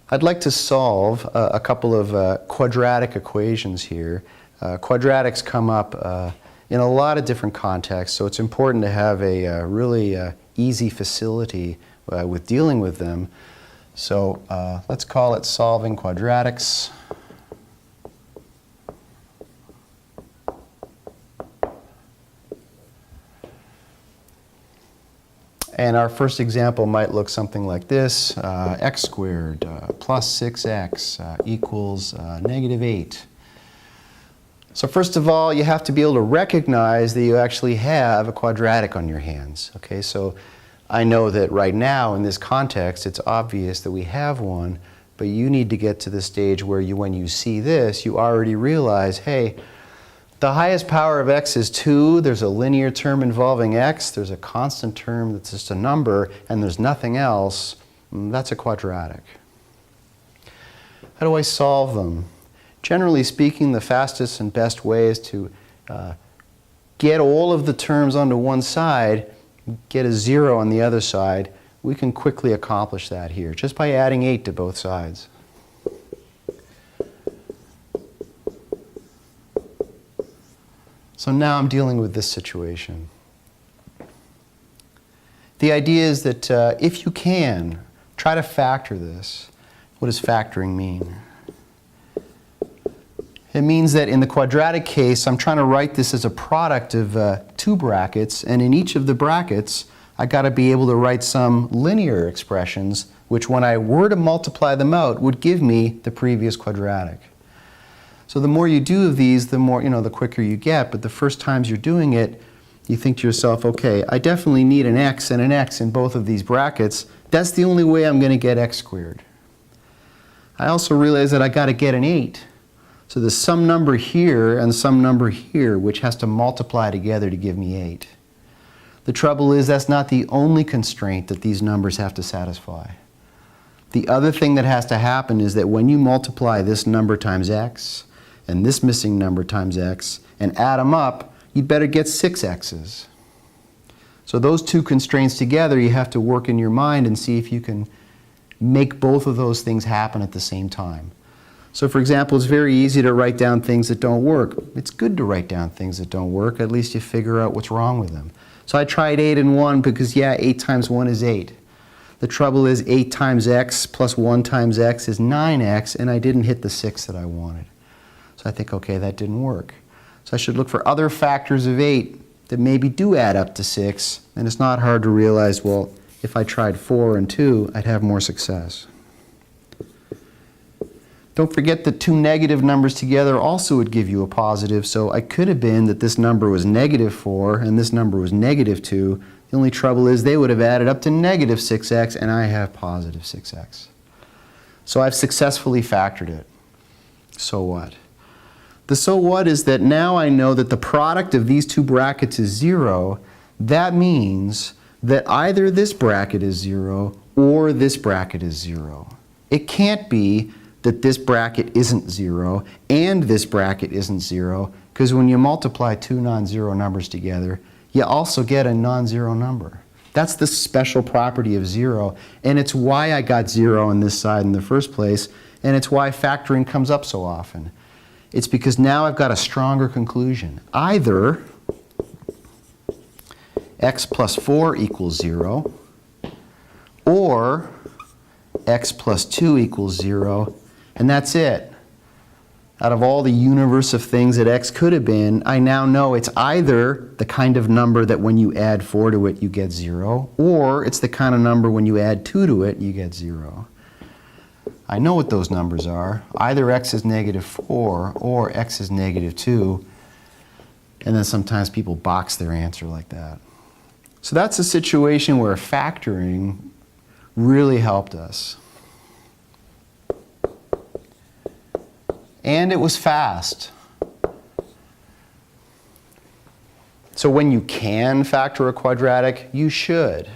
I'd like to solve a couple of quadratic equations here. Quadratics come up in a lot of different contexts, so it's important to have a really easy facility with dealing with them. So let's call it solving quadratics. And our first example might look something like this. X squared plus 6x equals negative 8. So first of all, you have to be able to recognize that you actually have a quadratic on your hands. Okay, so I know that right now in this context it's obvious that we have one, but you need to get to the stage where when you see this, you already realize, hey, the highest power of x is 2, there's a linear term involving x, there's a constant term that's just a number, and there's nothing else. That's a quadratic. How do I solve them? Generally speaking, the fastest and best way is to get all of the terms onto one side, get a 0 on the other side. We can quickly accomplish that here, just by adding 8 to both sides. So now I'm dealing with this situation. The idea is that if you can, try to factor this. What does factoring mean? It means that in the quadratic case, I'm trying to write this as a product of two brackets, and in each of the brackets, I got to be able to write some linear expressions, which when I were to multiply them out, would give me the previous quadratic. So the more you do of these, the more, the quicker you get. But the first times you're doing it, you think to yourself, okay, I definitely need an x and an x in both of these brackets. That's the only way I'm going to get x squared. I also realize that I got to get an 8. So there's some number here and some number here, which has to multiply together to give me 8. The trouble is that's not the only constraint that these numbers have to satisfy. The other thing that has to happen is that when you multiply this number times x, and this missing number times x, and add them up, you'd better get 6 x's. So those two constraints together, you have to work in your mind and see if you can make both of those things happen at the same time. So for example, it's very easy to write down things that don't work. It's good to write down things that don't work. At least you figure out what's wrong with them. So I tried 8 and 1 because, yeah, 8 times 1 is 8. The trouble is 8 times x plus 1 times x is 9x, and I didn't hit the 6 that I wanted. So I think, okay, that didn't work. So I should look for other factors of 8 that maybe do add up to 6. And it's not hard to realize, well, if I tried 4 and 2, I'd have more success. Don't forget that two negative numbers together also would give you a positive. So I could have been that this number was negative 4 and this number was negative 2. The only trouble is they would have added up to negative 6x, and I have positive 6x. So I've successfully factored it. So what? The so what is that now I know that the product of these two brackets is 0. That means that either this bracket is 0 or this bracket is 0. It can't be that this bracket isn't 0 and this bracket isn't 0, because when you multiply two non-zero numbers together, you also get a non-zero number. That's the special property of 0, and it's why I got 0 on this side in the first place, and it's why factoring comes up so often. It's because now I've got a stronger conclusion. Either x plus 4 equals 0, or x plus 2 equals 0, and that's it. Out of all the universe of things that x could have been, I now know it's either the kind of number that when you add 4 to it, you get 0, or it's the kind of number when you add 2 to it, you get 0. I know what those numbers are. Either x is negative 4 or x is negative 2. And then sometimes people box their answer like that. So that's a situation where factoring really helped us. And it was fast. So when you can factor a quadratic, you should.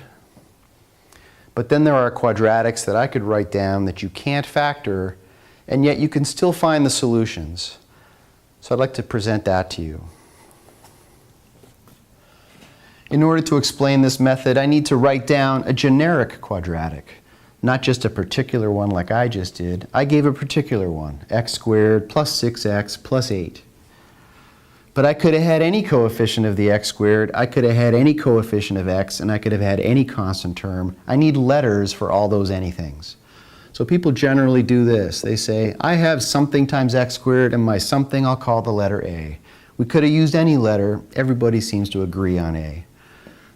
But then there are quadratics that I could write down that you can't factor, and yet you can still find the solutions. So I'd like to present that to you. In order to explain this method, I need to write down a generic quadratic. not just a particular one like I just did. I gave a particular one, x squared plus 6x plus 8. But I could have had any coefficient of the x squared, I could have had any coefficient of x, and I could have had any constant term. I need letters for all those anythings. So people generally do this. They say, I have something times x squared, and my something I'll call the letter a. We could have used any letter. Everybody seems to agree on a.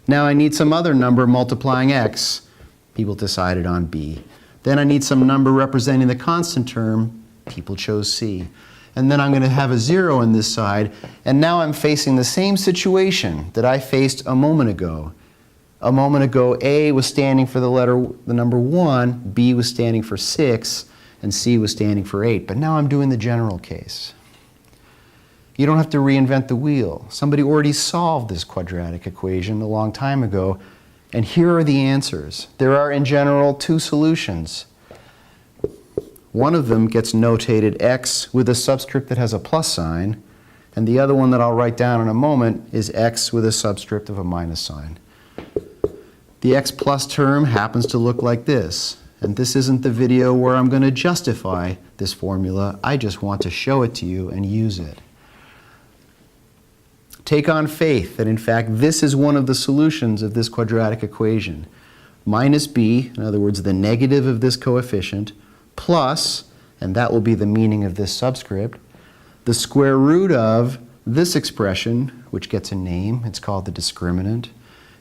Now I need some other number multiplying x. People decided on b. Then I need some number representing the constant term. People chose c. And then I'm going to have a 0 on this side. And now I'm facing the same situation that I faced a moment ago. A moment ago, A was standing for the number 1, B was standing for 6, and C was standing for 8. But now I'm doing the general case. You don't have to reinvent the wheel. Somebody already solved this quadratic equation a long time ago, and here are the answers. There are, in general, 2 solutions. One of them gets notated x with a subscript that has a plus sign, and the other one that I'll write down in a moment is x with a subscript of a minus sign. The x plus term happens to look like this, and this isn't the video where I'm going to justify this formula. I just want to show it to you and use it. Take on faith that in fact this is one of the solutions of this quadratic equation. Minus b, in other words the negative of this coefficient, plus, and that will be the meaning of this subscript, the square root of this expression, which gets a name. It's called the discriminant.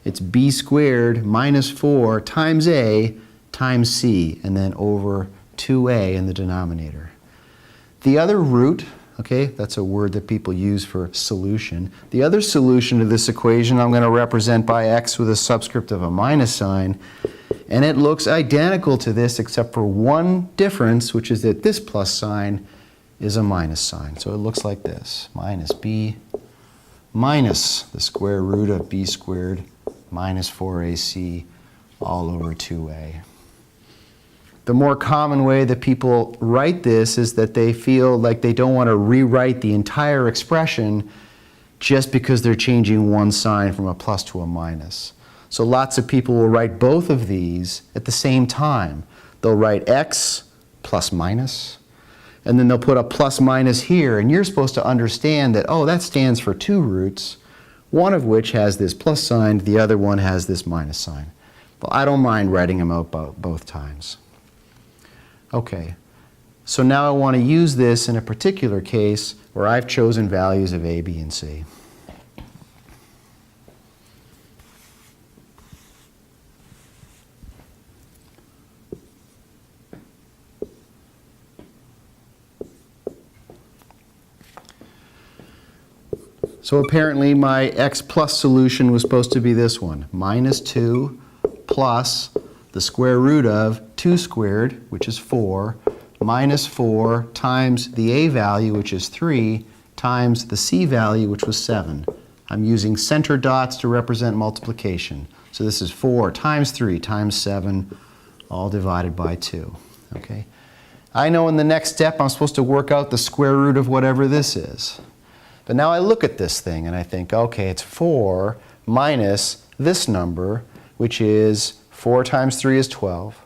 It's b squared minus 4 times a times c, and then over 2a in the denominator. The other root, okay, that's a word that people use for solution. The other solution to this equation I'm going to represent by x with a subscript of a minus sign, and it looks identical to this except for one difference, which is that this plus sign is a minus sign. So it looks like this, minus b minus the square root of b squared minus 4ac all over 2a. The more common way that people write this is that they feel like they don't want to rewrite the entire expression just because they're changing one sign from a plus to a minus. So lots of people will write both of these at the same time. They'll write x plus minus, and then they'll put a plus minus here, and you're supposed to understand that, oh, that stands for 2 roots, one of which has this plus sign, the other one has this minus sign. Well, I don't mind writing them out both times. Okay, so now I want to use this in a particular case where I've chosen values of a, b, and c. So apparently my x plus solution was supposed to be this one, minus 2 plus the square root of 2 squared, which is 4, minus 4 times the a value, which is 3, times the c value, which was 7. I'm using center dots to represent multiplication. So this is 4 times 3 times 7, all divided by 2. Okay? I know in the next step I'm supposed to work out the square root of whatever this is. But now I look at this thing and I think, okay, it's 4 minus this number, which is 4 times 3 is 12.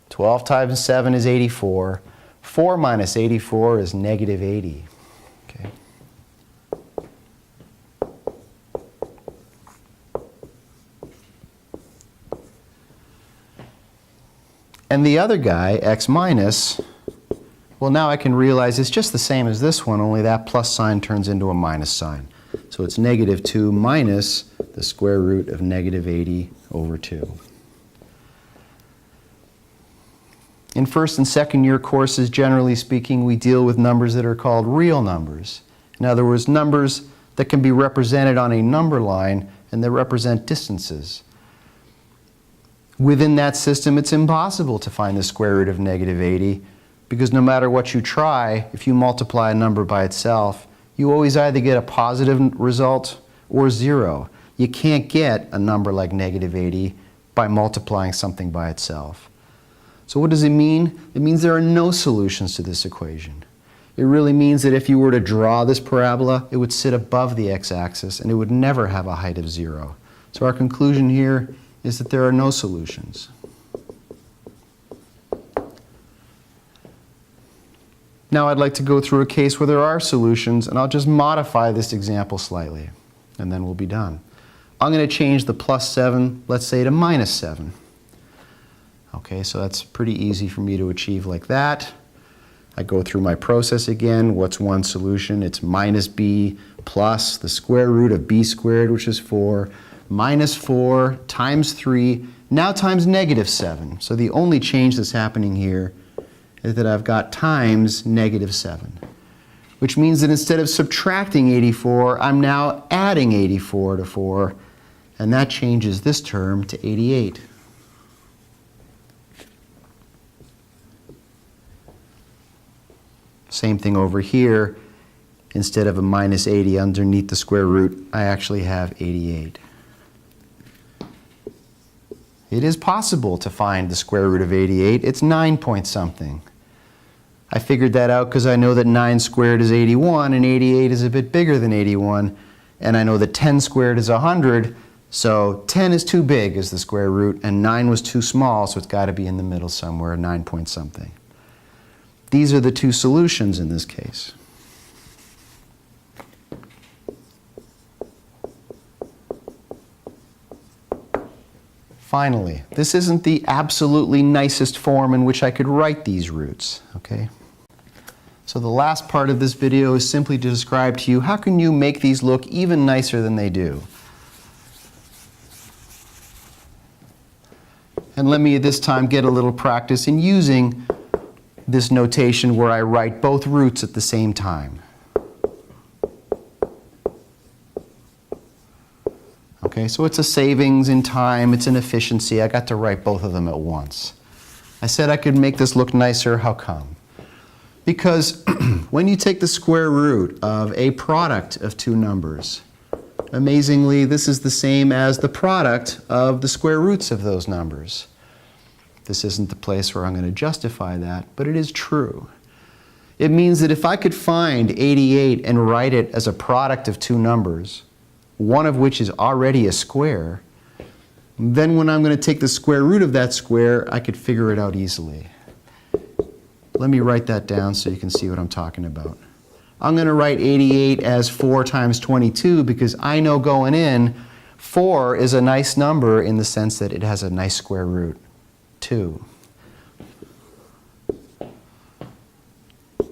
12 times 7 is 84. 4 minus 84 is negative 80. Okay. And the other guy, x minus, well, now I can realize it's just the same as this one, only that plus sign turns into a minus sign. So it's negative 2 minus the square root of negative 80 over 2. In first and second year courses, generally speaking, we deal with numbers that are called real numbers. In other words, numbers that can be represented on a number line and that represent distances. Within that system, it's impossible to find the square root of negative 80 because no matter what you try, if you multiply a number by itself, you always either get a positive result or 0. You can't get a number like negative 80 by multiplying something by itself. So what does it mean? It means there are no solutions to this equation. It really means that if you were to draw this parabola, it would sit above the x-axis and it would never have a height of 0. So our conclusion here is that there are no solutions. Now I'd like to go through a case where there are solutions, and I'll just modify this example slightly, and then we'll be done. I'm going to change the plus 7, let's say, to minus 7. Okay, so that's pretty easy for me to achieve like that. I go through my process again. What's one solution? It's minus b plus the square root of b squared, which is 4, minus 4 times 3, now times negative 7. So the only change that's happening here is that I've got times negative 7, which means that instead of subtracting 84, I'm now adding 84 to 4, and that changes this term to 88. Same thing over here. Instead of a minus 80 underneath the square root, I actually have 88. It is possible to find the square root of 88. It's 9 point something. I figured that out because I know that 9 squared is 81, and 88 is a bit bigger than 81. And I know that 10 squared is 100, so 10 is too big as the square root, and 9 was too small, so it's got to be in the middle somewhere, 9 point something. These are the two solutions in this case. Finally, this isn't the absolutely nicest form in which I could write these roots, okay? So the last part of this video is simply to describe to you how can you make these look even nicer than they do. And let me this time get a little practice in using this notation where I write both roots at the same time. Okay, so it's a savings in time, it's an efficiency. I got to write both of them at once. I said I could make this look nicer. How come? Because when you take the square root of a product of two numbers, amazingly, this is the same as the product of the square roots of those numbers. This isn't the place where I'm going to justify that, but it is true. It means that if I could find 88 and write it as a product of two numbers, one of which is already a square, then when I'm going to take the square root of that square, I could figure it out easily. Let me write that down so you can see what I'm talking about. I'm going to write 88 as 4 times 22 because I know going in, 4 is a nice number in the sense that it has a nice square root, 2.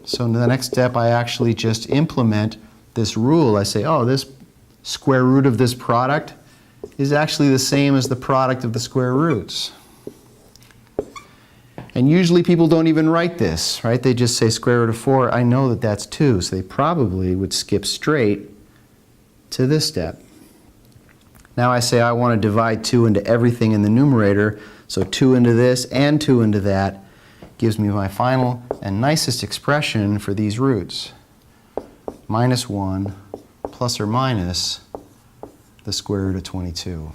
So in the next step, I actually just implement this rule. I say, oh, this square root of this product is actually the same as the product of the square roots. And usually people don't even write this, right? They just say square root of 4. I know that that's 2, so they probably would skip straight to this step. Now I say I want to divide 2 into everything in the numerator, so 2 into this and 2 into that gives me my final and nicest expression for these roots. Minus 1 plus or minus the square root of 22.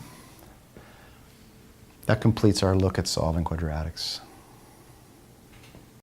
That completes our look at solving quadratics.